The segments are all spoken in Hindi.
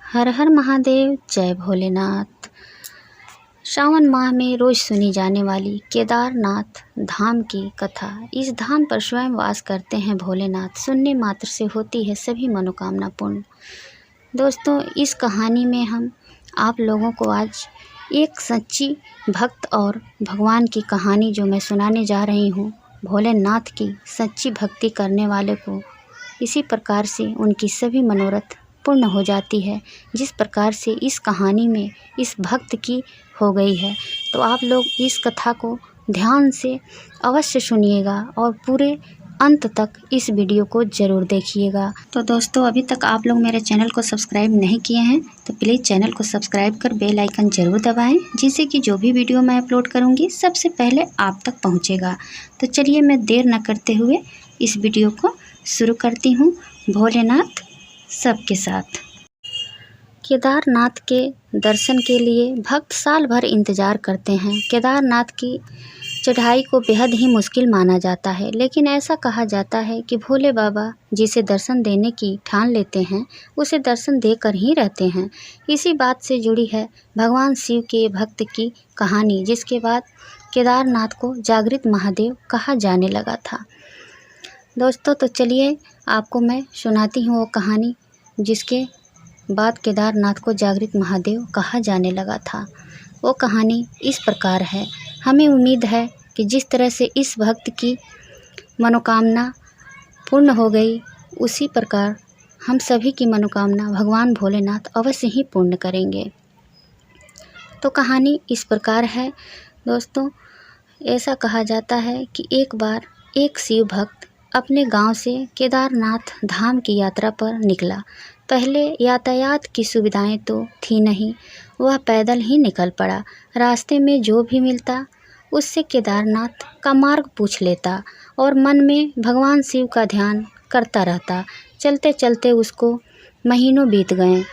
हर हर महादेव, जय भोलेनाथ। श्रावण माह में रोज सुनी जाने वाली केदारनाथ धाम की कथा। इस धाम पर स्वयं वास करते हैं भोलेनाथ। सुनने मात्र से होती है सभी मनोकामना पूर्ण। दोस्तों, इस कहानी में हम आप लोगों को आज एक सच्ची भक्त और भगवान की कहानी जो मैं सुनाने जा रही हूँ, भोलेनाथ की सच्ची भक्ति करने वाले को इसी प्रकार से उनकी सभी मनोरथ पूर्ण हो जाती है, जिस प्रकार से इस कहानी में इस भक्त की हो गई है। तो आप लोग इस कथा को ध्यान से अवश्य सुनिएगा और पूरे अंत तक इस वीडियो को ज़रूर देखिएगा। तो दोस्तों, अभी तक आप लोग मेरे चैनल को सब्सक्राइब नहीं किए हैं तो प्लीज़ चैनल को सब्सक्राइब कर बेल आइकन ज़रूर दबाएं, जिससे कि जो भी वीडियो मैं अपलोड करूंगी सबसे पहले आप तक पहुंचेगा। तो चलिए, मैं देर न करते हुए इस वीडियो को शुरू करती हूँ। भोलेनाथ सबके साथ। केदारनाथ के दर्शन के लिए भक्त साल भर इंतज़ार करते हैं। केदारनाथ की चढ़ाई को बेहद ही मुश्किल माना जाता है, लेकिन ऐसा कहा जाता है कि भोले बाबा जिसे दर्शन देने की ठान लेते हैं उसे दर्शन देकर ही रहते हैं। इसी बात से जुड़ी है भगवान शिव के भक्त की कहानी, जिसके बाद केदारनाथ को जागृत महादेव कहा जाने लगा था। दोस्तों, तो चलिए आपको मैं सुनाती हूँ वो कहानी जिसके बाद केदारनाथ को जागृत महादेव कहा जाने लगा था। वो कहानी इस प्रकार है। हमें उम्मीद है कि जिस तरह से इस भक्त की मनोकामना पूर्ण हो गई, उसी प्रकार हम सभी की मनोकामना भगवान भोलेनाथ अवश्य ही पूर्ण करेंगे। तो कहानी इस प्रकार है दोस्तों। ऐसा कहा जाता है कि एक बार एक शिव भक्त अपने गांव से केदारनाथ धाम की यात्रा पर निकला। पहले यातायात की सुविधाएं तो थी नहीं, वह पैदल ही निकल पड़ा। रास्ते में जो भी मिलता उससे केदारनाथ का मार्ग पूछ लेता और मन में भगवान शिव का ध्यान करता रहता। चलते चलते उसको महीनों बीत गए।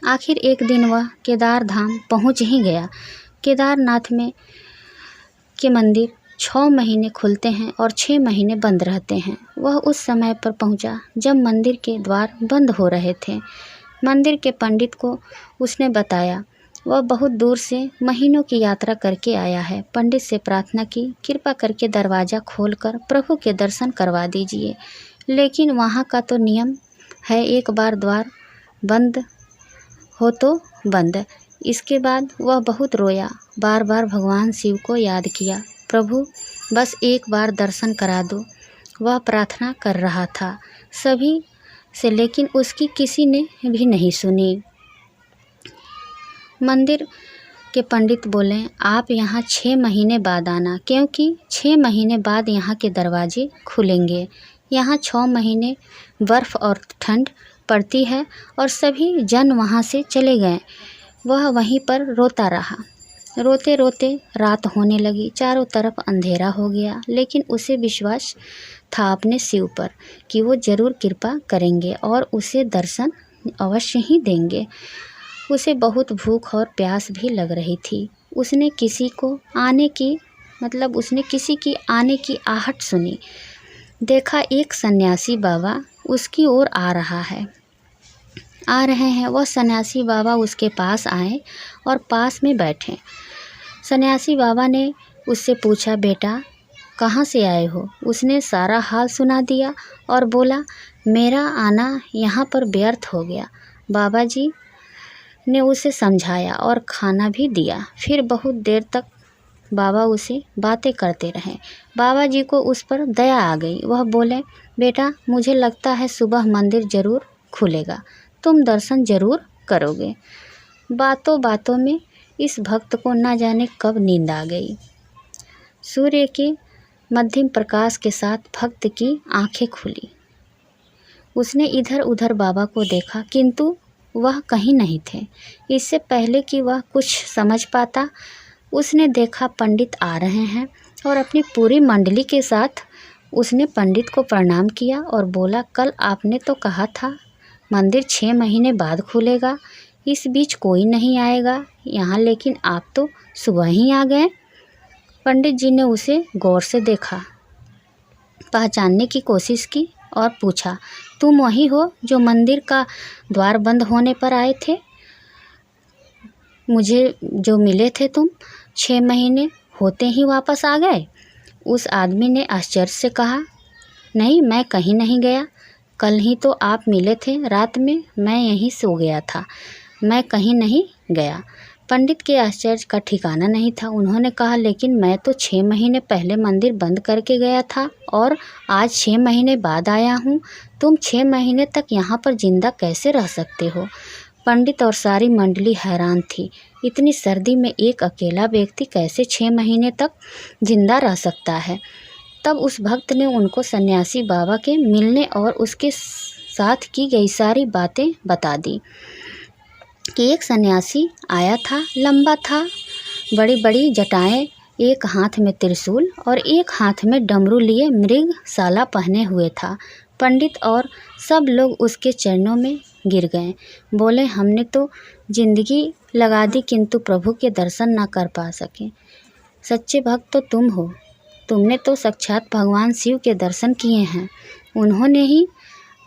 आखिर एक दिन वह केदार धाम पहुँच ही गया। केदारनाथ में के मंदिर 6 महीने खुलते हैं और 6 महीने बंद रहते हैं। वह उस समय पर पहुंचा जब मंदिर के द्वार बंद हो रहे थे। मंदिर के पंडित को उसने बताया वह बहुत दूर से महीनों की यात्रा करके आया है। पंडित से प्रार्थना की, कृपा करके दरवाज़ा खोलकर प्रभु के दर्शन करवा दीजिए। लेकिन वहाँ का तो नियम है, एक बार द्वार बंद हो तो बंद। इसके बाद वह बहुत रोया, बार बार भगवान शिव को याद किया, प्रभु बस एक बार दर्शन करा दो। वह प्रार्थना कर रहा था सभी से, लेकिन उसकी किसी ने भी नहीं सुनी। मंदिर के पंडित बोले, आप यहाँ 6 महीने बाद आना, क्योंकि 6 महीने बाद यहाँ के दरवाजे खुलेंगे। यहाँ 6 महीने बर्फ़ और ठंड पड़ती है और सभी जन वहाँ से चले गए। वह वहीं पर रोता रहा। रोते रोते रात होने लगी, चारों तरफ अंधेरा हो गया, लेकिन उसे विश्वास था अपने शिव पर कि वो ज़रूर कृपा करेंगे और उसे दर्शन अवश्य ही देंगे। उसे बहुत भूख और प्यास भी लग रही थी। उसने किसी की आने की आहट सुनी। देखा एक सन्यासी बाबा उसकी ओर आ रहे हैं। वह सन्यासी बाबा उसके पास आए और पास में बैठे। सन्यासी बाबा ने उससे पूछा, बेटा कहाँ से आए हो? उसने सारा हाल सुना दिया और बोला, मेरा आना यहाँ पर व्यर्थ हो गया। बाबा जी ने उसे समझाया और खाना भी दिया। फिर बहुत देर तक बाबा उसे बातें करते रहे। बाबा जी को उस पर दया आ गई। वह बोले, बेटा मुझे लगता है सुबह मंदिर ज़रूर खुलेगा, तुम दर्शन ज़रूर करोगे। बातों बातों में इस भक्त को न जाने कब नींद आ गई। सूर्य के मध्यम प्रकाश के साथ भक्त की आंखें खुली। उसने इधर उधर बाबा को देखा, किंतु वह कहीं नहीं थे। इससे पहले कि वह कुछ समझ पाता, उसने देखा पंडित आ रहे हैं और अपनी पूरी मंडली के साथ उसने पंडित को प्रणाम किया और बोला, कल आपने तो कहा था मंदिर 6 महीने बाद खुलेगा, इस बीच कोई नहीं आएगा यहाँ, लेकिन आप तो सुबह ही आ गए। पंडित जी ने उसे गौर से देखा, पहचानने की कोशिश की और पूछा, तुम वही हो जो मंदिर का द्वार बंद होने पर आए थे? मुझे जो मिले थे तुम 6 महीने होते ही वापस आ गए? उस आदमी ने आश्चर्य से कहा। नहीं, मैं कहीं नहीं गया। कल ही तो आप मिले थे रात में, मैं यहीं सो गया था, मैं कहीं नहीं गया। पंडित के आश्चर्य का ठिकाना नहीं था। उन्होंने कहा, लेकिन मैं तो 6 महीने पहले मंदिर बंद करके गया था और आज 6 महीने बाद आया हूँ। तुम 6 महीने तक यहाँ पर जिंदा कैसे रह सकते हो? पंडित और सारी मंडली हैरान थी। इतनी सर्दी में एक अकेला व्यक्ति कैसे 6 महीने तक जिंदा रह सकता है? तब उस भक्त ने उनको सन्यासी बाबा के मिलने और उसके साथ की गई सारी बातें बता दी कि एक सन्यासी आया था, लंबा था, बड़ी बड़ी जटाएं, एक हाथ में त्रिशूल और एक हाथ में डमरू लिए मृगशाला पहने हुए था। पंडित और सब लोग उसके चरणों में गिर गए। बोले, हमने तो जिंदगी लगा दी किंतु प्रभु के दर्शन ना कर पा सके। सच्चे भक्त तो तुम हो। तुमने तो साक्षात भगवान शिव के दर्शन किए हैं। उन्होंने ही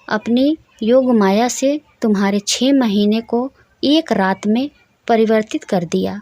अपनी योग माया से तुम्हारे 6 महीने को एक रात में परिवर्तित कर दिया,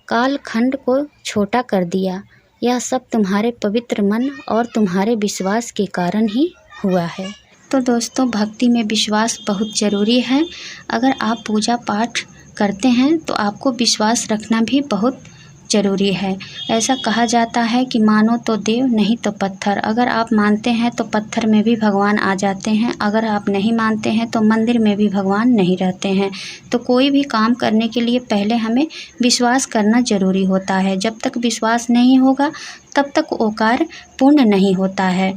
कालखंड को छोटा कर दिया। यह सब तुम्हारे पवित्र मन और तुम्हारे विश्वास के कारण ही हुआ है। तो दोस्तों, भक्ति में विश्वास बहुत ज़रूरी है। अगर आप पूजा पाठ करते हैं तो आपको विश्वास रखना भी बहुत ज़रूरी है। ऐसा कहा जाता है कि मानो तो देव, नहीं तो पत्थर। अगर आप मानते हैं तो पत्थर में भी भगवान आ जाते हैं, अगर आप नहीं मानते हैं तो मंदिर में भी भगवान नहीं रहते हैं। तो कोई भी काम करने के लिए पहले हमें विश्वास करना ज़रूरी होता है। जब तक विश्वास नहीं होगा तब तक वो कार्य पूर्ण नहीं होता है।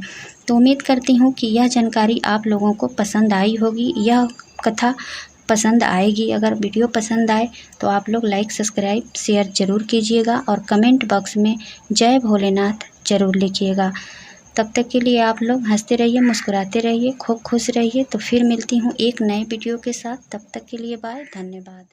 तो उम्मीद करती हूँ कि यह जानकारी आप लोगों को पसंद आई होगी, यह कथा पसंद आएगी। अगर वीडियो पसंद आए तो आप लोग लाइक, सब्सक्राइब, शेयर ज़रूर कीजिएगा और कमेंट बॉक्स में जय भोलेनाथ ज़रूर लिखिएगा। तब तक के लिए आप लोग हंसते रहिए, मुस्कुराते रहिए, खूब खुश रहिए। तो फिर मिलती हूँ एक नए वीडियो के साथ। तब तक के लिए बाय, धन्यवाद।